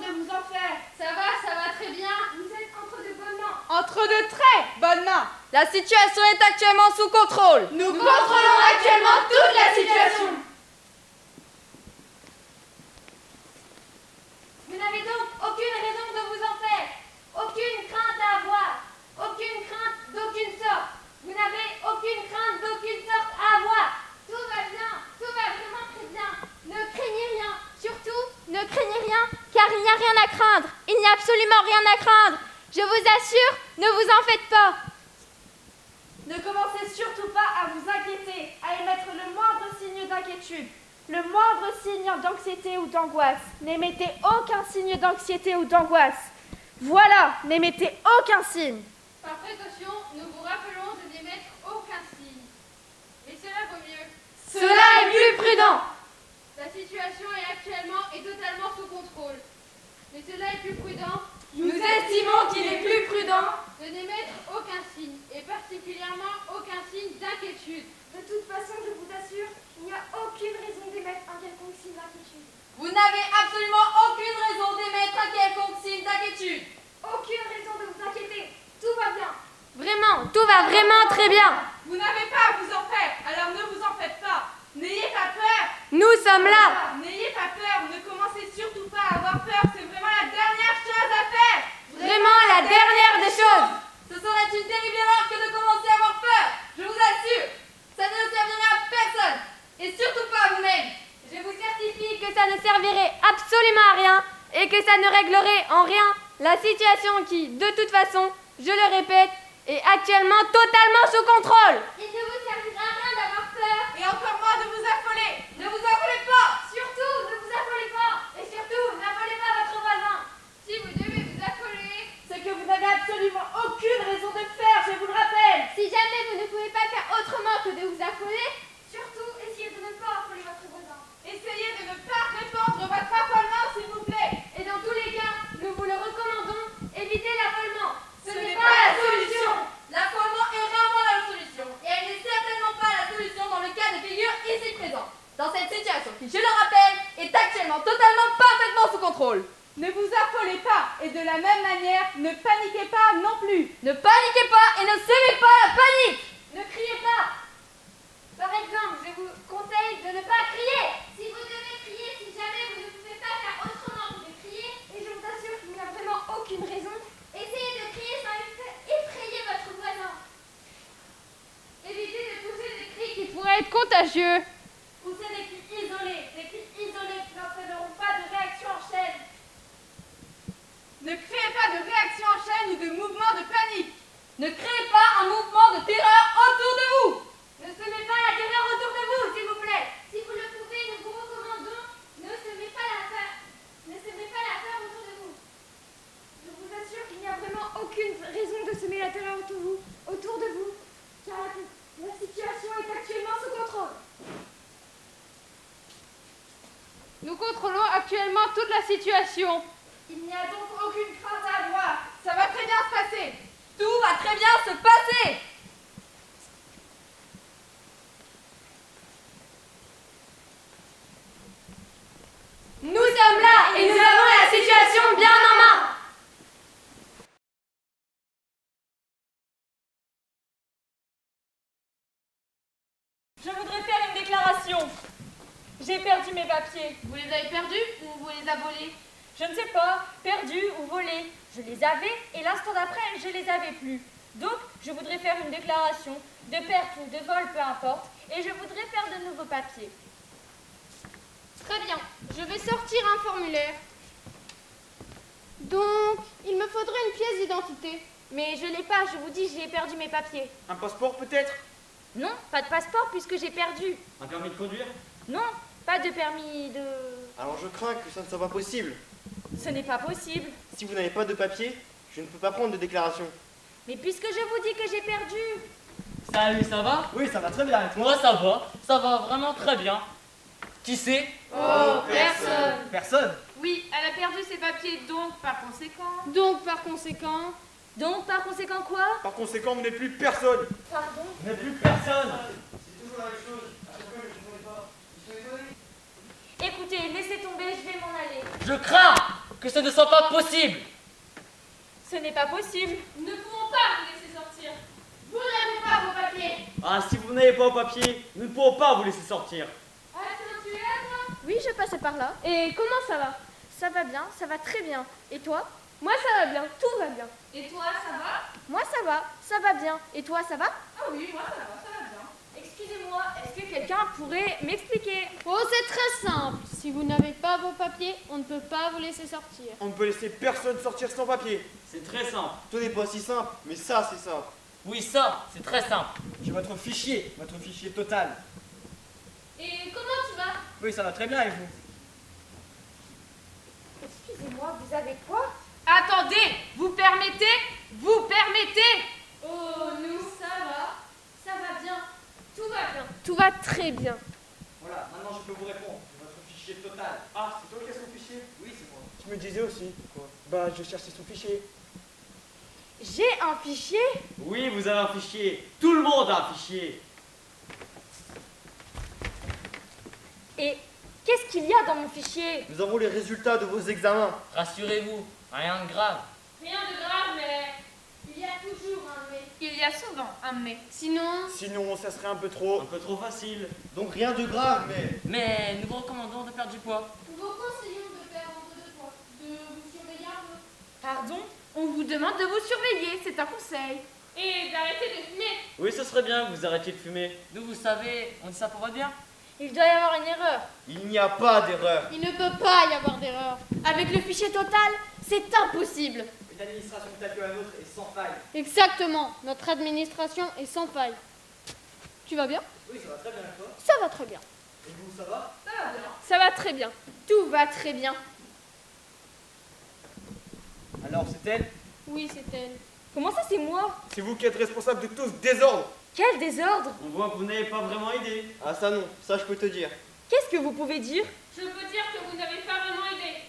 de vous en faire. Ça va très bien. Vous êtes entre de bonnes mains. Entre de très bonnes mains. La situation est actuellement sous contrôle. Nous contrôlons actuellement toute la situation. Vous n'avez donc aucune raison de vous en faire. Aucune crainte à avoir. Aucune crainte d'aucune sorte. Vous n'avez aucune crainte d'aucune sorte à avoir. Tout va bien. Tout va vraiment très bien. Ne craignez rien. Surtout, ne craignez rien, car il n'y a rien à craindre. Il n'y a absolument rien à craindre. Je vous assure, ne vous en faites pas. Ne commencez surtout pas à vous inquiéter, à émettre le moindre signe d'inquiétude, le moindre signe d'anxiété ou d'angoisse. N'émettez aucun signe d'anxiété ou d'angoisse. Voilà, n'émettez aucun signe. Par précaution, nous vous rappelons de n'émettre aucun signe. Mais cela vaut mieux. Cela est plus prudent. La situation est actuellement et totalement sous contrôle. Mais cela est plus prudent Nous estimons qu'il est plus prudent de n'émettre aucun signe, et particulièrement aucun signe d'inquiétude. De toute façon, je vous assure, il n'y a aucune raison d'émettre un quelconque signe d'inquiétude. Vous n'avez absolument aucune raison d'émettre un quelconque signe d'inquiétude. Aucune raison de vous inquiéter. Tout va bien. Vraiment, tout va vraiment très bien. Vous n'avez pas à vous en faire, alors ne vous en faites pas. N'ayez pas peur. Nous sommes là. N'ayez pas peur, ne commencez surtout pas à avoir peur, c'est vraiment la dernière chose à faire. Vraiment la dernière des choses. Ce serait une terrible erreur que de commencer à avoir peur. Je vous assure, ça ne servirait à personne. Et surtout pas à vous-même. Je vous certifie que ça ne servirait absolument à rien et que ça ne réglerait en rien la situation qui, de toute façon, je le répète, est actuellement totalement sous contrôle. Il ne vous servira à rien d'avoir peur. Et encore moins de vous affoler. Ne vous affolez pas. Surtout, ne vous affolez pas. Et surtout, n'affolez pas votre voisin. Si vous devez vous affoler, C'est que vous n'avez absolument aucune raison de le faire, je vous le rappelle. Si jamais vous ne pouvez pas faire autrement que de vous affoler, surtout, essayez de ne pas affoler votre voisin. Essayez de ne pas répandre votre affolement, s'il vous plaît. Et dans tous les cas, nous vous le recommandons, évitez l'affolement. Ce n'est pas la solution. L'affolement est rarement la solution. Et elle n'est certainement pas la solution dans le cas de figure ici présent. Dans cette situation qui, je le rappelle, est actuellement totalement parfaitement sous contrôle. Ne vous affolez pas. Et de la même manière, ne paniquez pas non plus. Ne paniquez pas et ne semez pas la panique. Ne criez pas. Par exemple, je vous conseille de ne pas crier. Si vous devez crier, si jamais vous ne pouvez pas faire autrement que de crier, et je vous assure qu'il n'y a vraiment aucune raison, essayez de crier sans effrayer votre voisin. évitez de pousser des cris qui pourraient être contagieux. Poussez des cris isolés qui n'entraîneront pas de réaction en chaîne. Ne créez pas de réaction en chaîne ou de mouvement de panique. Ne créez pas un mouvement de terreur autour de vous. Ne semez pas la terreur autour de vous, s'il vous plaît. Si vous le pouvez, nous vous recommandons, ne semez pas la peur. Ne semez pas la peur autour de vous. Je vous assure qu'il n'y a vraiment aucune raison de semer la terreur autour de vous, car la situation est actuellement sous contrôle. Nous contrôlons actuellement toute la situation. Il n'y a donc aucune crainte à avoir. Ça va très bien se passer. Tout va très bien se passer. Nous sommes là et nous avons la situation bien en main. Je voudrais faire une déclaration. J'ai perdu mes papiers. Vous les avez perdus ou vous les avez volés? Je ne sais pas, perdus ou volés. Je les avais et l'instant d'après, je les avais plus. Donc, je voudrais faire une déclaration de perte ou de vol, peu importe, et je voudrais faire de nouveaux papiers. Très bien. Je vais sortir un formulaire. Donc, il me faudrait une pièce d'identité. Mais je l'ai pas, je vous dis, j'ai perdu mes papiers. Un passeport peut-être? Non, pas de passeport puisque j'ai perdu. Un permis de conduire? Non, pas de permis de... Alors je crains que ça ne soit pas possible. Ce n'est pas possible. Si vous n'avez pas de papier, je ne peux pas prendre de déclaration. Mais puisque je vous dis que j'ai perdu... Salut, ça va? Oui, ça va très bien. Moi, ça va vraiment très bien. Qui c'est? Oh, personne. Personne? Oui, elle a perdu ses papiers, donc par conséquent... Donc, par conséquent quoi? Par conséquent, vous n'êtes plus personne. Pardon? Vous n'êtes plus personne. C'est toujours la même chose. À chaque fois, je ne connais pas. Ils sont étonnés. Écoutez, laissez tomber, je vais m'en aller. Je crains que ce ne soit pas possible. Ce n'est pas possible. Nous ne pouvons pas vous laisser sortir. Vous n'avez pas vos papiers. Ah, si vous n'avez pas au papier, nous ne pourrons pas vous laisser sortir. Ah, sinon tu es là, toi? Oui, je passais par là. Et comment ça va? Ça va bien, ça va très bien. Et toi? Moi, ça va bien, tout va bien. Et toi, ça va? Moi, ça va bien. Et toi, ça va? Ah oui, moi ça va bien. Excusez-moi, est-ce que quelqu'un pourrait m'expliquer? Oh, c'est très simple. Si vous n'avez pas vos papiers, on ne peut pas vous laisser sortir. On ne peut laisser personne sortir sans papier. C'est très simple. Tout n'est pas si simple, mais ça c'est simple. Oui, ça, c'est très simple. J'ai votre fichier total. Et comment tu vas? Oui, ça va très bien et vous? Excusez-moi, vous avez quoi? Attendez, vous permettez? Oh, nous, ça va bien. Tout va bien. Tout va très bien. Voilà, maintenant je peux vous répondre. J'ai votre fichier total. Ah, c'est toi qui as son fichier? Oui, c'est moi. Je me disais aussi. Quoi? Bah, je cherchais son fichier. J'ai un fichier? Oui, vous avez un fichier. Tout le monde a un fichier. Et qu'est-ce qu'il y a dans mon fichier? Nous avons les résultats de vos examens. Rassurez-vous, rien de grave. Rien de grave, mais Il y a toujours un mais. Il y a souvent un mais. Sinon, ça serait un peu trop. Un peu trop facile. Donc rien de grave, mais. Mais nous vous recommandons de perdre du poids. Nous vous conseillons de faire un peu de poids, de vous surveiller un peu. Pardon? On vous demande de vous surveiller, c'est un conseil. et d'arrêter de fumer. Oui, ce serait bien que vous arrêtiez de fumer. Nous, vous savez, on dit ça pour votre bien. Il doit y avoir une erreur. Il n'y a pas d'erreur. Il ne peut pas y avoir d'erreur. Avec le fichier total, c'est impossible. Une administration telle que la nôtre est sans faille. Exactement. Notre administration est sans faille. Tu vas bien? Oui, ça va très bien et toi? Ça va très bien. Et vous, ça va? Ça va très bien. Tout va très bien. Alors, c'est elle? Oui, c'est elle. Comment ça, c'est moi? C'est vous qui êtes responsable de tout ce désordre. Quel désordre! On voit que vous n'avez pas vraiment idée. Ah ça non, ça je peux te dire. Qu'est-ce que vous pouvez dire? Je peux dire que vous n'avez pas vraiment aidé.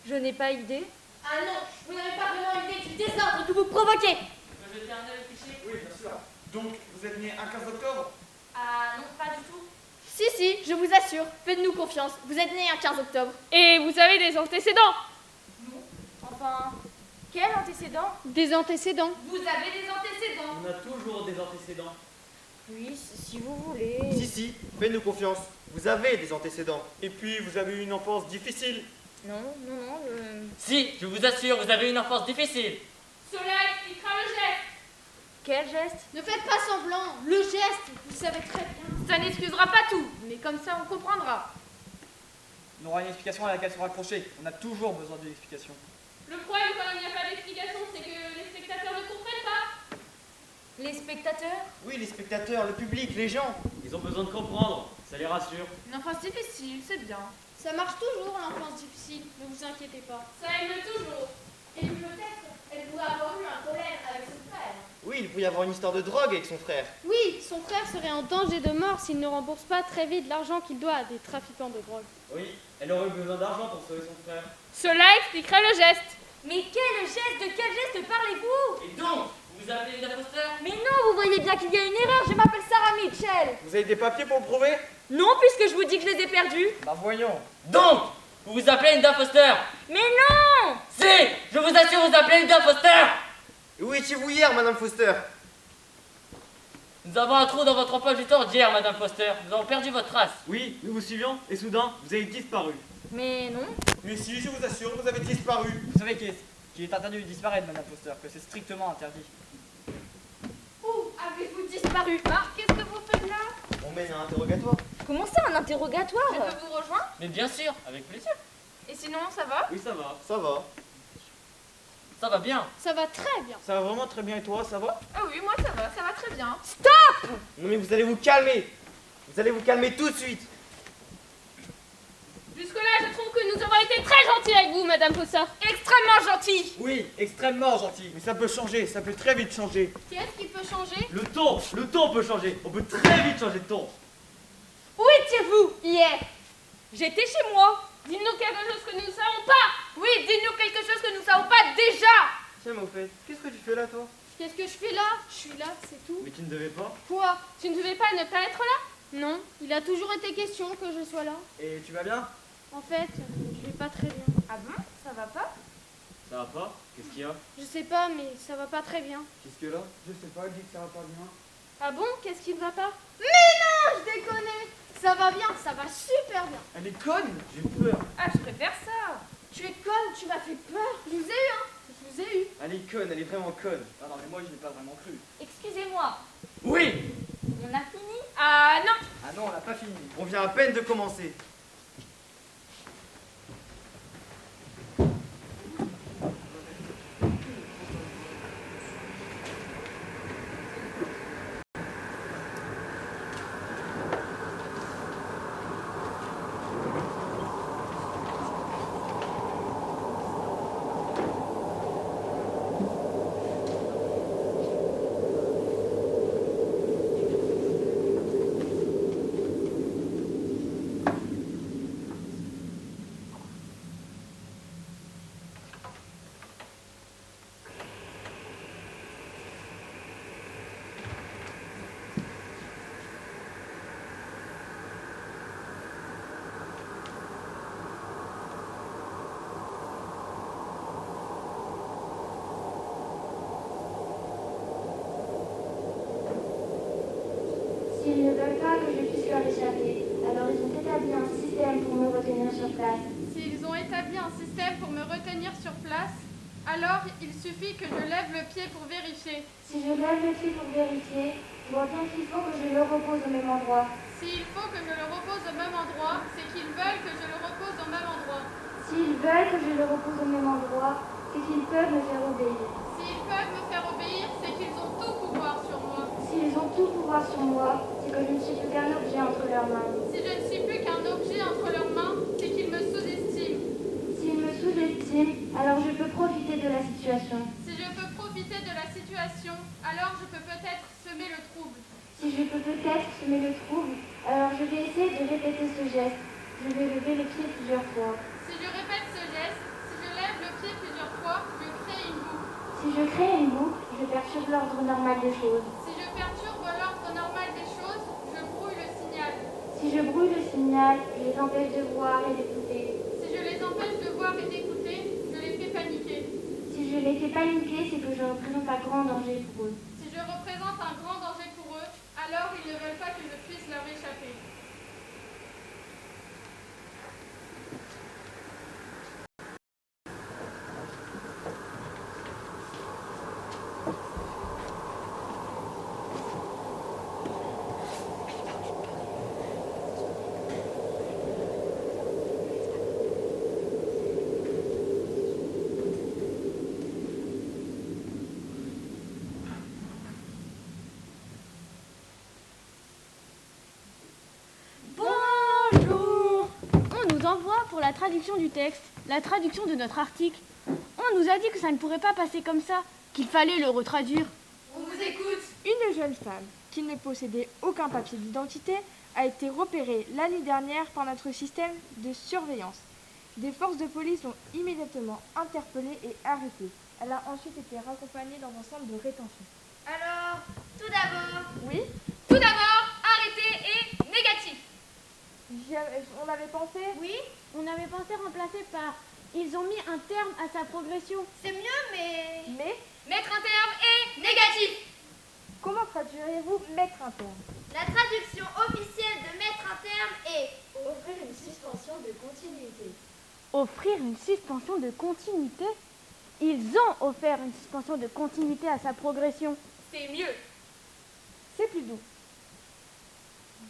Je n'ai pas idée. Ah non, vous n'avez pas vraiment idée du désordre que vous provoquez. Je peux jeter un œil au fichier? Oui, bien sûr. Donc, vous êtes né un 15 octobre? Ah non, pas du tout. Si, je vous assure, faites-nous confiance. Vous êtes né un 15 octobre. Et vous avez des antécédents? Enfin, quel antécédent? Des antécédents. Vous avez des antécédents. On a toujours des antécédents. Oui, si vous voulez. Si, faites-nous confiance. Vous avez des antécédents. Et puis, vous avez eu une enfance difficile. Non. Si, je vous assure, vous avez une enfance difficile. Cela expliquera le geste. Quel geste? Ne faites pas semblant. Le geste, vous savez très bien. Ça n'excusera pas tout, mais comme ça on comprendra. On aura une explication à laquelle se raccrocher. On a toujours besoin d'une explication. Le problème quand il n'y a pas d'explication, c'est que les spectateurs ne comprennent pas. Les spectateurs? Oui, les spectateurs, le public, les gens. Ils ont besoin de comprendre, ça les rassure. Une enfance difficile, c'est bien. Ça marche toujours l'enfance difficile. Ne vous inquiétez pas. Ça aime toujours. Et peut-être, elle pourrait avoir eu un problème avec son frère. Oui, il peut y avoir une histoire de drogue avec son frère. Oui, son frère serait en danger de mort s'il ne rembourse pas très vite l'argent qu'il doit à des trafiquants de drogue. Oui, elle aurait eu besoin d'argent pour sauver son frère. Cela expliquerait le geste. Mais quel geste? De quel geste parlez-vous? Et donc, vous vous appelez une imposteur? Mais non, vous voyez bien qu'il y a une erreur. Je m'appelle Sarah Mitchell. Vous avez des papiers pour le prouver? Non, puisque je vous dis que je les ai perdus. Bah voyons. Donc, vous vous appelez une imposteur? Mais non! Si, je vous assure, vous appelez une imposteur! Et où étiez-vous hier, Madame Foster? Nous avons un trou dans votre emploi du temps d'hier, Madame Foster. Nous avons perdu votre trace. Oui, nous vous suivions, et soudain, vous avez disparu. Mais non. Mais si, je vous assure, vous avez disparu. Vous savez qu'il est interdit de disparaître, Madame Foster, que c'est strictement interdit. Où avez-vous disparu? Ah, qu'est-ce que vous faites là? On mène un interrogatoire. Comment ça, un interrogatoire? Je peux vous rejoindre? Mais bien sûr, avec plaisir. Et sinon, ça va? Oui, ça va. Ça va. Ça va bien. Ça va très bien. Ça va vraiment très bien, et toi, ça va? Ah oui, moi ça va très bien. Non mais vous allez vous calmer. Vous allez vous calmer tout de suite. Jusque-là, je trouve que nous avons été très gentils avec vous, Madame Foster. Extrêmement gentil. Oui, extrêmement gentil. Mais ça peut changer, ça peut très vite changer. Qu'est-ce qui peut changer? Le ton peut changer. On peut très vite changer de ton. Où étiez-vous hier? J'étais chez moi. Dites-nous quelque chose que nous ne savons pas. Oui, dis-nous quelque chose que nous ne savons pas déjà. Tiens, mais au fait, qu'est-ce que tu fais là, toi? Qu'est-ce que je fais là? Je suis là, c'est tout. Mais tu ne devais pas. Quoi? Tu ne devais pas ne pas être là? Non, il a toujours été question que je sois là. Et tu vas bien? En fait, je vais pas très bien. Ah bon? Ça va pas? Ça va pas? Qu'est-ce qu'il y a? Je sais pas, mais ça va pas très bien. Qu'est-ce que là? Je sais pas, elle dit que ça va pas bien. Ah bon? Qu'est-ce qui ne va pas? Je déconne! Ça va bien, ça va super bien. Elle est conne! J'ai peur. Ah, je préfère ça. Tu es conne, tu m'as fait peur. Je vous ai eu, hein. Je vous ai eu. Elle est conne, elle est vraiment conne. Ah non, mais moi, je n'ai pas vraiment cru. Excusez-moi, Oui! on a fini? Ah non. Ah non, on n'a pas fini. On vient à peine de commencer. S'ils ne veulent pas que je puisse leur échapper, alors ils ont établi un système pour me retenir sur place. S'ils ont établi un système pour me retenir sur place, alors il suffit que je lève le pied pour vérifier. Si je lève le pied pour vérifier, je vois bien qu'il faut que je le repose au même endroit. S'il faut que je le repose au même endroit, c'est qu'ils veulent que je le repose au même endroit. S'ils veulent que je le repose au même endroit, c'est qu'ils peuvent me faire obéir. S'ils peuvent me faire obéir, c'est qu'ils ont tout pouvoir sur moi. S'ils ont tout pouvoir sur moi, c'est que je ne suis plus qu'un objet entre leurs mains. Si je ne suis plus qu'un objet entre leurs mains, c'est qu'ils me sous-estiment. S'ils me sous-estiment, alors je peux profiter de la situation. Si je peux profiter de la situation, alors je peux peut-être semer le trouble. Si je peux peut-être semer le trouble, alors je vais essayer de répéter ce geste. Je vais lever le pied plusieurs fois. Si je répète ce geste, si je lève le pied plusieurs fois, je crée une boucle. Si je crée une boucle, je perturbe l'ordre normal des choses. Si je perturbe l'ordre normal des choses, je brouille le signal. Si je brouille le signal, je les empêche de voir et d'écouter. Si je les empêche de voir et d'écouter, je les fais paniquer. Si je les fais paniquer, c'est que je représente un grand danger pour eux. Si je représente un grand danger pour eux, alors ils ne veulent pas que je puisse leur échapper. Bonjour. On nous envoie pour la traduction du texte, la traduction de notre article. On nous a dit que ça ne pourrait pas passer comme ça, qu'il fallait le retraduire. On vous écoute. Une jeune femme qui ne possédait aucun papier d'identité a été repérée l'année dernière par notre système de surveillance. Des forces de police l'ont immédiatement interpellée et arrêtée. Elle a ensuite été raccompagnée dans un centre de rétention. Alors, tout d'abord, Oui, Tout d'abord, arrêté et négatif. on avait pensé. Oui, on avait pensé remplacer par « Ils ont mis un terme à sa progression ». c'est mieux, mais... Mais Mettre un terme et Négatif. comment traduiriez-vous mettre un terme? La traduction officielle de mettre un terme est... Offrir une suspension de continuité. Offrir une suspension de continuité? Ils ont offert une suspension de continuité à sa progression. c'est mieux. C'est plus doux.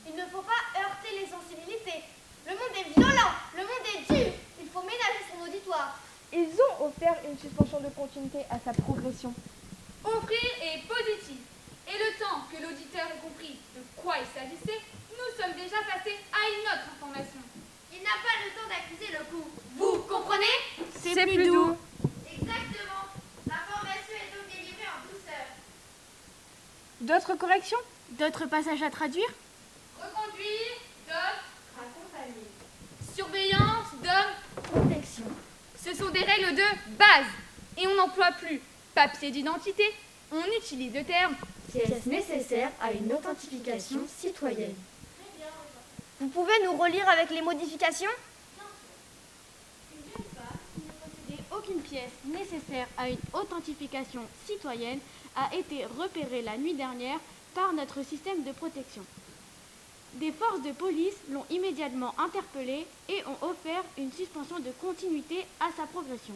Il ne faut pas heurter les sensibilités. Le monde est violent, le monde est dur. Il faut ménager son auditoire. Ils ont offert une suspension de continuité à sa progression. Offrir est positif. Et le temps que l'auditeur ait compris de quoi il s'agissait, nous sommes déjà passés à une autre information. Il n'a pas le temps d'accuser le coup. Vous comprenez? C'est plus doux. Exactement. L'information est donc délivrée en douceur. D'autres corrections? D'autres passages à traduire? Reconduire, d'homme, Accompagner. surveillance, d'homme. Protection. Ce sont des règles de base. Et on n'emploie plus papier d'identité. On utilise le terme. Pièce nécessaire à une authentification citoyenne. Vous pouvez nous relire avec les modifications? aucune pièce nécessaire à une authentification citoyenne a été repérée la nuit dernière par notre système de protection. Des forces de police l'ont immédiatement interpellée et ont offert une suspension de continuité à sa progression.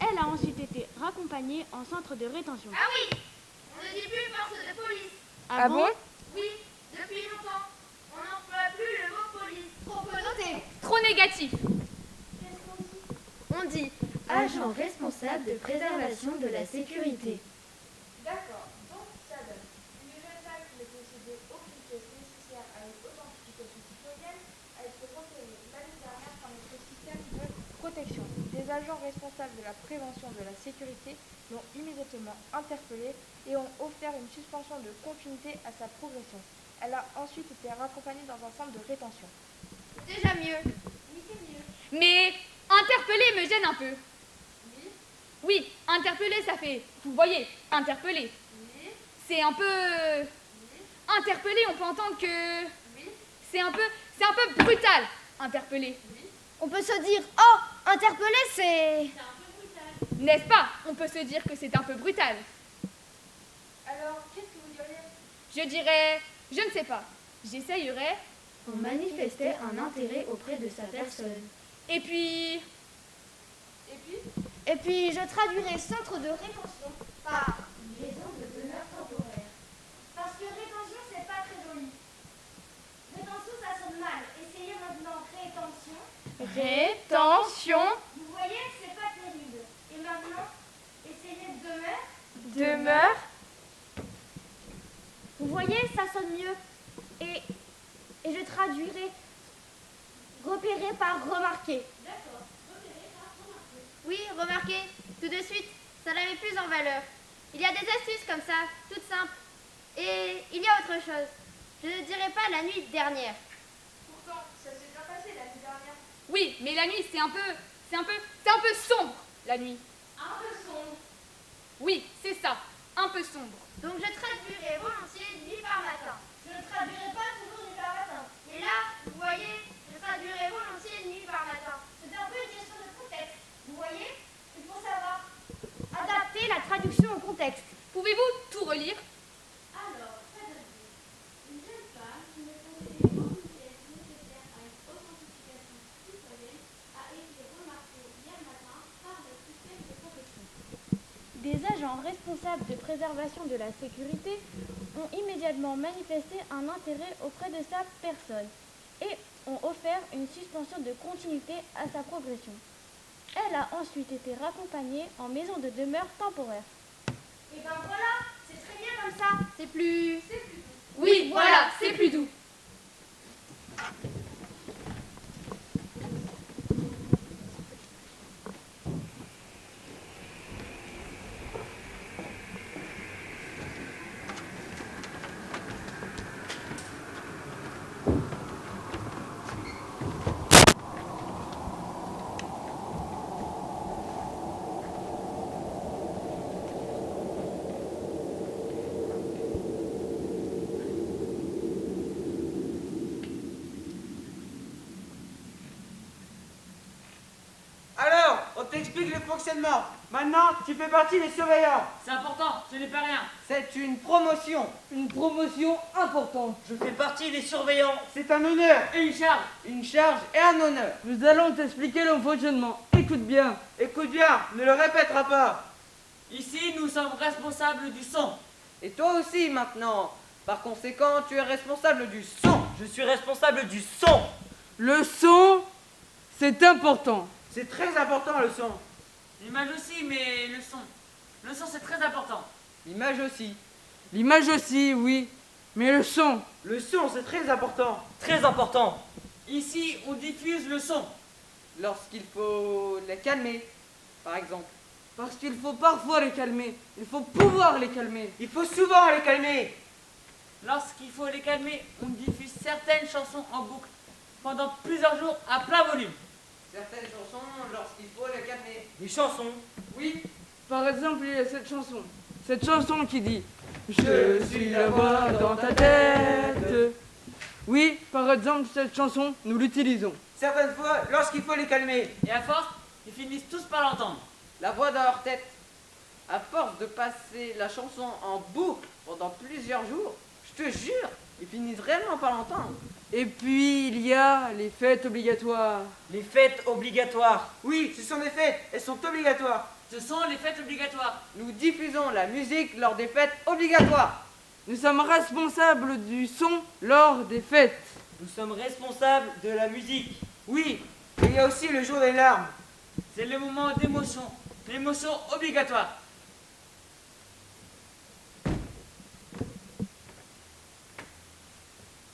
Elle a ensuite été raccompagnée en centre de rétention. Ah oui, on ne dit plus force de police. Ah bon? Oui, depuis longtemps. On n'emploie plus le mot police. On peut noter. Trop négatif. On dit agent responsable de préservation de la sécurité. D'accord, donc ça donne. Une jeune femme qui ne possédait aucune pièce nécessaire à une authentification citoyenne a été repérée l'année dernière par notre système de protection. Des agents responsables de la prévention de la sécurité l'ont immédiatement interpellée et ont offert une suspension de continuité à sa progression. Elle a ensuite été raccompagnée dans un centre de rétention. Déjà mieux. Mais interpeller me gêne un peu. Oui, interpeller, ça fait... Vous voyez, interpeller. C'est un peu... Interpeller, on peut entendre que... C'est un peu brutal, interpeller. On peut se dire, oh, interpeller, c'est... N'est-ce pas? On peut se dire que c'est un peu brutal. Alors, qu'est-ce que vous diriez? Je dirais... Je ne sais pas. J'essayerais. On manifestait un intérêt auprès de sa personne. Et puis... Et puis, je traduirais centre de rétention par maison de demeure temporaire. Parce que rétention, c'est pas très joli. Rétention, ça sonne mal. Essayez maintenant rétention. Rétention. Vous voyez, c'est pas terrible. Et maintenant, essayez demeure. Demeure. Vous voyez, ça sonne mieux. Et je traduirais repérer par remarquer. Oui, remarquez, tout de suite, ça la met plus en valeur. Il y a des astuces comme ça, toutes simples. Et il y a autre chose. Je ne dirais pas la nuit dernière. Pourtant, ça s'est bien passé la nuit dernière. Oui, mais la nuit, c'est un peu sombre, la nuit. Un peu sombre. Oui, c'est ça, un peu sombre. Donc je traduirais volontiers nuit par matin. Je ne traduirais pas toujours du par matin. Et là, vous voyez, je traduirais volontiers nuit par matin. C'est un peu une question de contexte. Vous voyez, il faut savoir adapter la traduction au contexte. Pouvez-vous tout relire? Alors, ça donne une jeune femme qui ne possédait aucune pièce nécessaire à une authentification citoyenne a été remarquée hier matin par le système de protection. Des agents responsables de préservation de la sécurité ont immédiatement manifesté un intérêt auprès de sa personne et ont offert une suspension de continuité à sa progression. Elle a ensuite été raccompagnée en maison de demeure temporaire. Et ben voilà, c'est très bien comme ça. C'est plus... Oui, voilà, c'est plus doux. Alors, on t'explique le fonctionnement. Maintenant, tu fais partie des surveillants. C'est important, ce n'est pas rien. C'est une promotion. Une promotion importante. Je fais partie des surveillants. C'est un honneur. Et une charge. Une charge et un honneur. Nous allons t'expliquer le fonctionnement. Écoute bien. Écoute bien, ne le répétera pas. Ici, nous sommes responsables du son. Et toi aussi maintenant. Par conséquent, tu es responsable du son. Je suis responsable du son. Le son, c'est important. C'est très important le son. L'image aussi, mais le son. Le son, c'est très important. L'image aussi. L'image aussi, oui. Mais le son. Le son, c'est très important. Très important. Ici, on diffuse le son. Lorsqu'il faut les calmer, par exemple. Parce qu'il faut parfois les calmer. Il faut pouvoir les calmer. Il faut souvent les calmer. Lorsqu'il faut les calmer, on diffuse certaines chansons en boucle pendant plusieurs jours à plein volume. Certaines chansons, lorsqu'il faut les calmer. Les chansons. Oui. Par exemple, il y a cette chanson. Cette chanson qui dit « Je suis la voix dans ta tête ». Oui, par exemple, cette chanson, nous l'utilisons. Certaines fois, lorsqu'il faut les calmer. Et à force, ils finissent tous par l'entendre. la voix dans leur tête. À force de passer la chanson en boucle pendant plusieurs jours, je te jure, ils finissent réellement par l'entendre. Et puis il y a les fêtes obligatoires. Les fêtes obligatoires. Oui, ce sont des fêtes, elles sont obligatoires. Ce sont les fêtes obligatoires. Nous diffusons la musique lors des fêtes obligatoires. Nous sommes responsables du son lors des fêtes. Nous sommes responsables de la musique. Oui, et il y a aussi le jour des larmes. C'est le moment d'émotion. L'émotion obligatoire.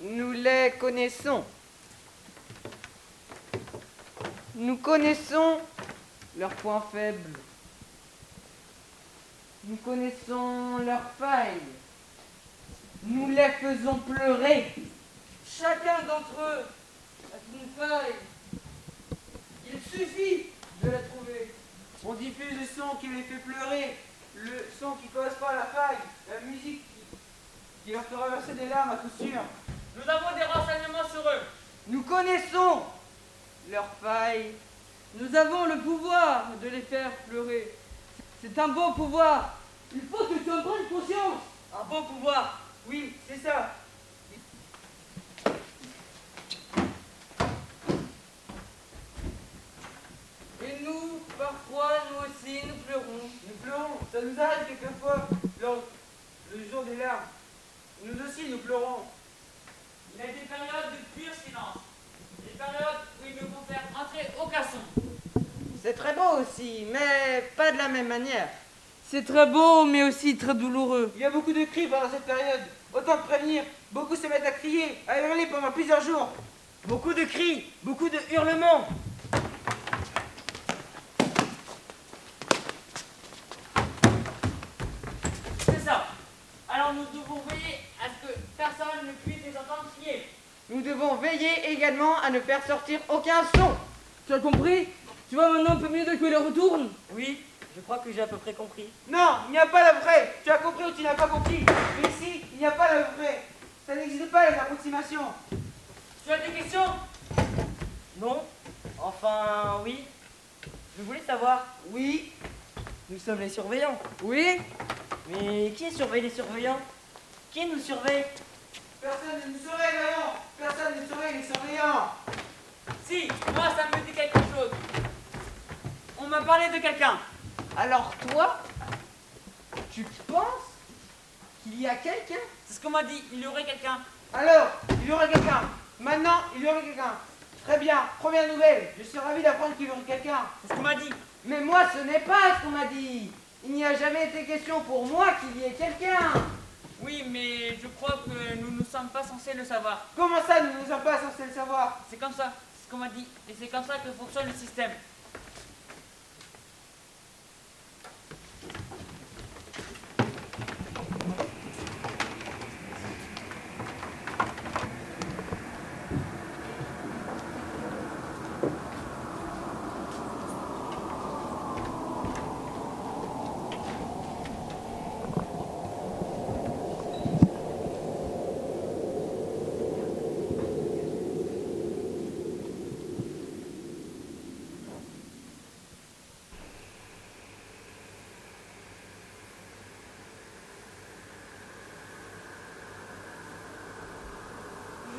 Nous les connaissons. Nous connaissons leurs points faibles. Nous connaissons leurs failles. Nous les faisons pleurer. Chacun d'entre eux a une faille. Il suffit de la trouver. On diffuse le son qui les fait pleurer, le son qui correspond à la faille, la musique qui leur fera verser des larmes à coup sûr. Nous avons des renseignements sur eux. Nous connaissons leurs failles. Nous avons le pouvoir de les faire pleurer. C'est un beau pouvoir. Il faut que tu en prennes conscience. Un beau pouvoir. Oui, c'est ça. Et nous, parfois, nous aussi, nous pleurons. Nous pleurons, ça nous arrive quelquefois lors le jour des larmes. Nous aussi, nous pleurons. Il y a des périodes de pur silence. Des périodes où ils ne vont faire entrer aucun son. C'est très beau aussi, mais pas de la même manière. C'est très beau, mais aussi très douloureux. Il y a beaucoup de cris pendant cette période. Autant de prévenir, beaucoup se mettent à crier, à hurler pendant plusieurs jours. Beaucoup de cris, beaucoup de hurlements. C'est ça. Alors nous devons veiller à ce que personne ne puisse les entendre crier. Nous devons veiller également à ne faire sortir aucun son. Tu as compris? Tu vois maintenant un peu mieux de quoi il retourne? Oui, je crois que j'ai à peu près compris. Non, il n'y a pas la vraie. Tu as compris ou tu n'as pas compris. Mais ici, il n'y a pas la vraie. Ça n'existe pas les approximations. Tu as des questions? Non? Enfin, oui. Je voulais savoir. Oui. Nous sommes les surveillants. Oui. Mais qui surveille les surveillants? Qui nous surveille? Personne ne nous surveille, voyons. Personne ne surveille les surveillants. Si, moi ça me dit quelque chose. On m'a parlé de quelqu'un. Alors toi, tu penses qu'il y a quelqu'un? C'est ce qu'on m'a dit, il y aurait quelqu'un. Alors, il y aurait quelqu'un. Maintenant, il y aurait quelqu'un. Très bien, première nouvelle. Je suis ravi d'apprendre qu'il y aurait quelqu'un. C'est ce qu'on m'a dit. Mais moi, ce n'est pas ce qu'on m'a dit. Il n'y a jamais été question pour moi qu'il y ait quelqu'un. Oui, mais je crois que nous ne sommes pas censés le savoir. Comment ça, nous ne sommes pas censés le savoir? C'est comme ça, c'est ce qu'on m'a dit. Et c'est comme ça que fonctionne le système.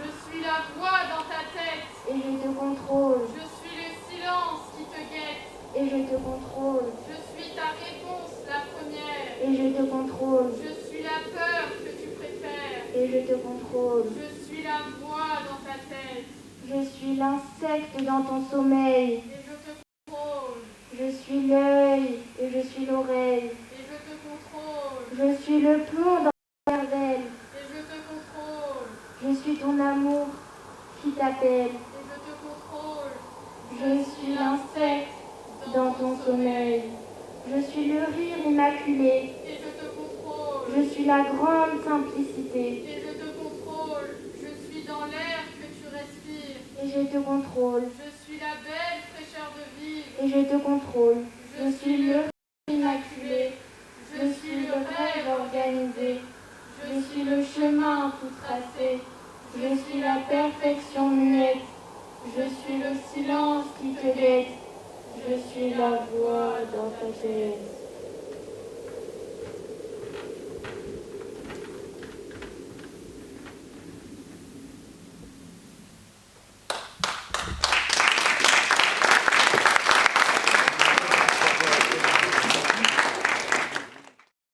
Je suis la voix dans ta tête. Et je te contrôle. Je suis le silence qui te guette. Et je te contrôle. Je suis ta réponse, la première. Et je te contrôle. Je suis la peur que tu préfères. Et je te contrôle. Je suis la voix dans ta tête. Je suis l'insecte dans ton sommeil. Et je te contrôle. Je suis l'œil et je suis l'oreille. Et je te contrôle. Je suis le plomb dans ta cervelle. Et je te contrôle. Je suis ton amour qui t'appelle. Et je te contrôle. Je suis l'insecte dans ton sommeil. Je suis le rire immaculé. Et je te contrôle. Je suis la grande simplicité. Et je te contrôle. Je suis dans l'air que tu respires. Et je te contrôle. Je suis la belle fraîcheur de vivre. Et je te contrôle. Je suis le le rire immaculé. Je suis le rêve organisé. Je suis le chemin tout tracé. Je suis la perfection muette. Je suis le silence qui te guette. Je suis la voix dans ta tête.